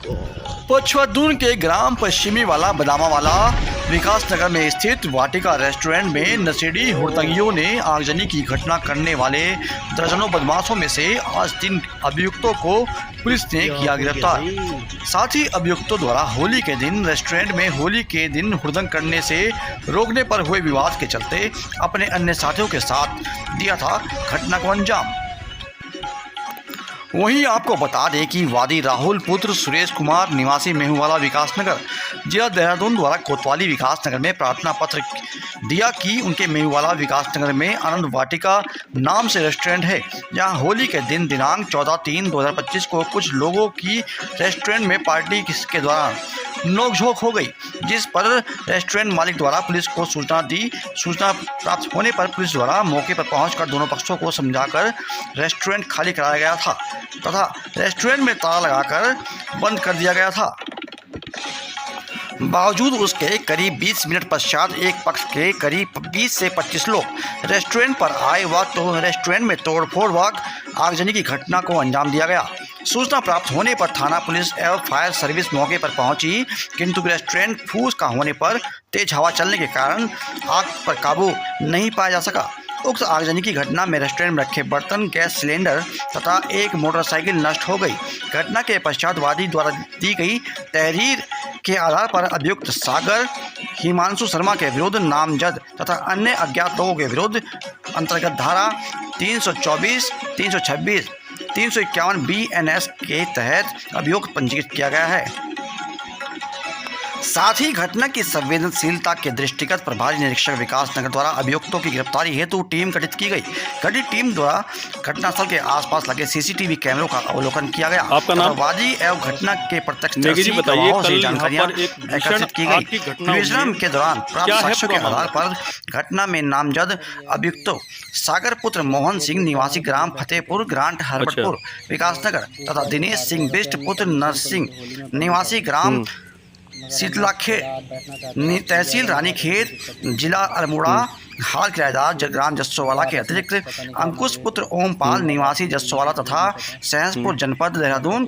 पचवदून के ग्राम पश्चिमी वाला बदामावाला विकास नगर में स्थित वाटिका रेस्टोरेंट में नशेड़ी हुड़दंगियों ने आगजनी की घटना करने वाले दर्जनों बदमाशों में से आज 3 अभियुक्तों को पुलिस ने किया गिरफ्तार। साथ ही अभियुक्तों द्वारा होली के दिन रेस्टोरेंट में होली के दिन हुड़दंग करने से रोकने पर हुए विवाद के चलते अपने अन्य साथियों के साथ दिया था घटना को अंजाम। वहीं आपको बता दें कि वादी राहुल पुत्र सुरेश कुमार निवासी मेहुवाला विकास नगर जिला देहरादून द्वारा कोतवाली विकास नगर में प्रार्थना पत्र दिया कि उनके मेहुवाला विकास नगर में आनंद वाटिका नाम से रेस्टोरेंट है, जहां होली के दिन दिनांक 14/3/2025 को कुछ लोगों की रेस्टोरेंट में पार्टी के दौरान नोकझोंक हो गई, जिस पर रेस्टोरेंट मालिक द्वारा पुलिस को सूचना दी। सूचना प्राप्त होने पर पुलिस द्वारा मौके पर पहुंचकर दोनों पक्षों को समझाकर रेस्टोरेंट खाली कराया गया था तथा रेस्टोरेंट में ताला लगाकर बंद कर दिया गया था। बावजूद उसके करीब 20 मिनट पश्चात एक पक्ष के करीब 20 से 25 लोग रेस्टोरेंट पर आए व तो रेस्टोरेंट में तोड़फोड़ व आगजनी की घटना को अंजाम दिया गया। सूचना प्राप्त होने पर थाना पुलिस एवं फायर सर्विस मौके पर पहुंची, किंतु रेस्टोरेंट फूस का होने पर तेज हवा चलने के कारण आग पर काबू नहीं पाया जा सका। उक्त आगजनी की घटना में रेस्टोरेंट में रखे बर्तन, गैस सिलेंडर तथा एक मोटरसाइकिल नष्ट हो गई। घटना के पश्चात वादी द्वारा दी गई तहरीर के आधार पर अभियुक्त सागर हिमांशु शर्मा के विरुद्ध नामजद तथा अन्य अज्ञात लोगों के विरुद्ध अंतर्गत धारा 324, 326, 351 BNS के तहत अभियोग पंजीकृत किया गया है। साथ ही घटना की संवेदनशीलता के दृष्टिगत प्रभारी निरीक्षक विकास नगर द्वारा अभियुक्तों की गिरफ्तारी हेतु टीम गठित की गई। गठित टीम द्वारा घटनास्थल के आसपास लगे CCTV कैमरों का अवलोकन किया गया। आपका नाम? वादी एवं घटना के प्रत्यक्षदर्शी गवाहों से जानकारियां एकत्रित की गई। विवेचना के दौरान प्राप्त साक्ष्यों के आधार पर घटना में नामजद अभियुक्तों सागर पुत्र मोहन सिंह निवासी ग्राम फतेहपुर ग्रांट हरबटपुर विकास नगर तथा दिनेश सिंह बिष्ट पुत्र नरसिंह निवासी ग्राम शीतलाखे तहसील रानीखेत जिला अल्मोड़ा हाल किराएदार ग्राम जस्सोवाला के अतिरिक्त अंकुश पुत्र ओमपाल निवासी जस्सोवाला तथा सहसपुर जनपद देहरादून,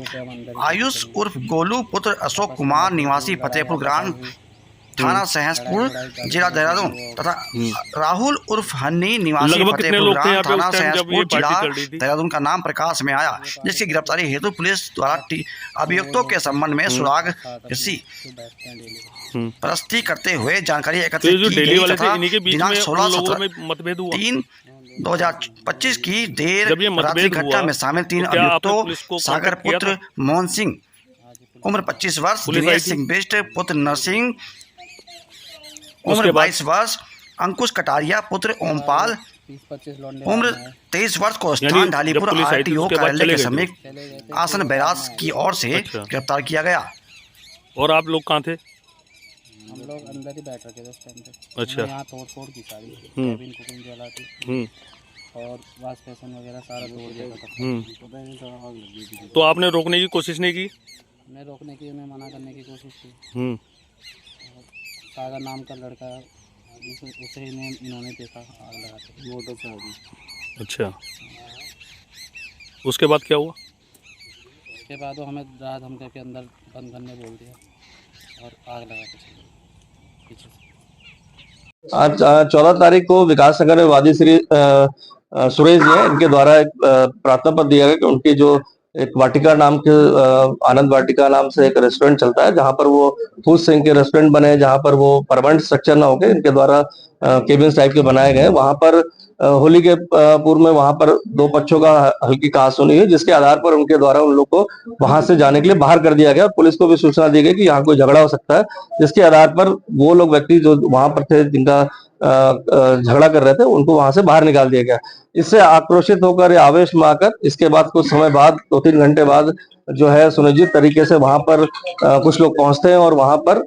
आयुष उर्फ गोलू पुत्र अशोक कुमार निवासी फतेहपुर ग्राम थाना सहसपुर जिला देहरादून तथा राहुल उर्फ हन्नी निवासी फतेहपुर ग्राम थाना सहसपुर जिला देहरादून का नाम प्रकाश में आया, जिसकी गिरफ्तारी हेतु पुलिस द्वारा अभियुक्तों के संबंध में सुराग प्रस्तुति करते हुए जानकारी एकत्रित की गई तथा दिनांक 16/3/2025 की देर रात्रि घटना में शामिल 3 अभियुक्तों सागर पुत्र मोहन सिंह उम्र 25 वर्ष, दिनेश सिंह बिष्ट पुत्र नरसिंह उम्र 22 वर्ष, अंकुश कटारिया पुत्र ओमपाल उम्र 23 वर्ष को स्थान ढालीपुर RTO कार्यालय के समीप आसन बैराज की ओर से गिरफ्तार किया गया। और आप लोग कहाँ थे? हम लोग अंदर ही बैठ रखे थे उस टाइम पे। अच्छा। यहाँ तोड़ की सारी केबिन कुकिंग जला थी और वाश बेसिन वगैरह सारा तोड़ दिया था। तो आपने रोकने की कोशिश नहीं की? हमने रोकने की, उन्हें मना करने की कोशिश की। सागर नाम का लड़का उसे इन्होंने देखा आग लगाते मोटर से आगे। अच्छा, उसके बाद क्या हुआ? उसके बाद वो हमें रात हम करके अंदर बंद करने बोल दिया और आग लगा के पीछे से। आज 14 तारीख को विकास नगर में वादी श्री सुरेश जी हैं, इनके द्वारा एक प्रार्थना पत्र दिया गया कि उनकी जो एक वाटिका नाम के आनंद वाटिका नाम से एक रेस्टोरेंट चलता है, जहां पर वो फूड सिंह के रेस्टोरेंट बने, जहां पर वो परमानेंट स्ट्रक्चर ना होके इनके द्वारा केबिन टाइप के बनाए गए। वहां पर होली के पूर्व में वहां पर 2 पक्षों का हल्की कहासुनी हुई, जिसके आधार पर उनके द्वारा उन लोग को वहां से जाने के लिए बाहर कर दिया गया। पुलिस को भी सूचना दी गई कि यहाँ कोई झगड़ा हो सकता है, जिसके आधार पर वो लोग व्यक्ति जो वहां पर थे, जिनका झगड़ा कर रहे थे, उनको वहां से बाहर निकाल दिया गया। इससे आक्रोशित होकर या आवेश में आकर इसके बाद कुछ समय बाद 2-3 घंटे बाद जो है सुनिश्चित तरीके से वहां पर कुछ लोग पहुंचते हैं और वहां पर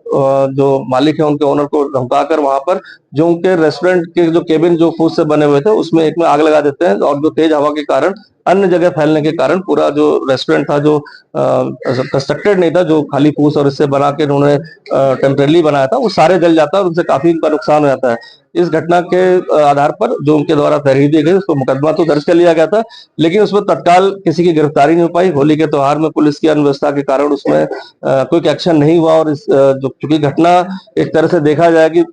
जो मालिक है उनके ओनर को धमकाकर वहां पर जो उनके रेस्टोरेंट के जो केबिन जो फूड से बने हुए थे उसमें एक में आग लगा देते हैं और जो तेज हवा के कारण अन्य जगह फैलने के कारण पूरा जो रेस्टोरेंट था जो कंस्ट्रक्टेड नहीं था, जो खाली फूस और इससे बना के उन्होंने टेम्परेरी बनाया था, वो सारे जल जाता है और उनसे काफी उनका नुकसान हो जाता है। इस घटना के आधार पर जो उनके द्वारा तहरीर दी गई उसको मुकदमा तो दर्ज कर लिया गया था, लेकिन उसमें तत्काल किसी की गिरफ्तारी नहीं हो पाई। होली के त्योहार में पुलिस की अव्यवस्था के कारण उसमें कोई एक्शन नहीं हुआ और जो चूंकि घटना एक तरह से देखा जाए कि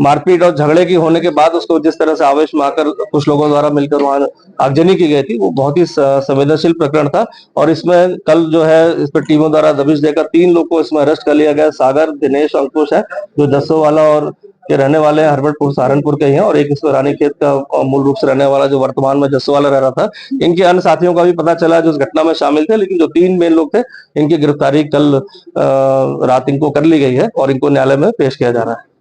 मारपीट और झगड़े की होने के बाद उसको जिस तरह से आवेश में आकर कुछ लोगों द्वारा मिलकर वहां आगजनी की गई थी, वो बहुत ही संवेदनशील प्रकरण था। और इसमें कल जो है इस पर टीमों द्वारा दबिश देकर 3 लोग को इसमें अरेस्ट कर लिया गया। सागर, दिनेश, अंकुश है जो जस्सोवाला और के रहने वाले हैं, हरबटपुर सहारनपुर के ही हैं, और एक इसमें रानीखेत का मूल रूप से रहने वाला जो वर्तमान में जस्सोवाला रह रहा था। इनके अन्य साथियों का भी पता चला जो इस घटना में शामिल थे, लेकिन जो 3 मेन लोग थे इनकी गिरफ्तारी कल रात इनको कर ली गई है और इनको न्यायालय में पेश किया जा रहा है।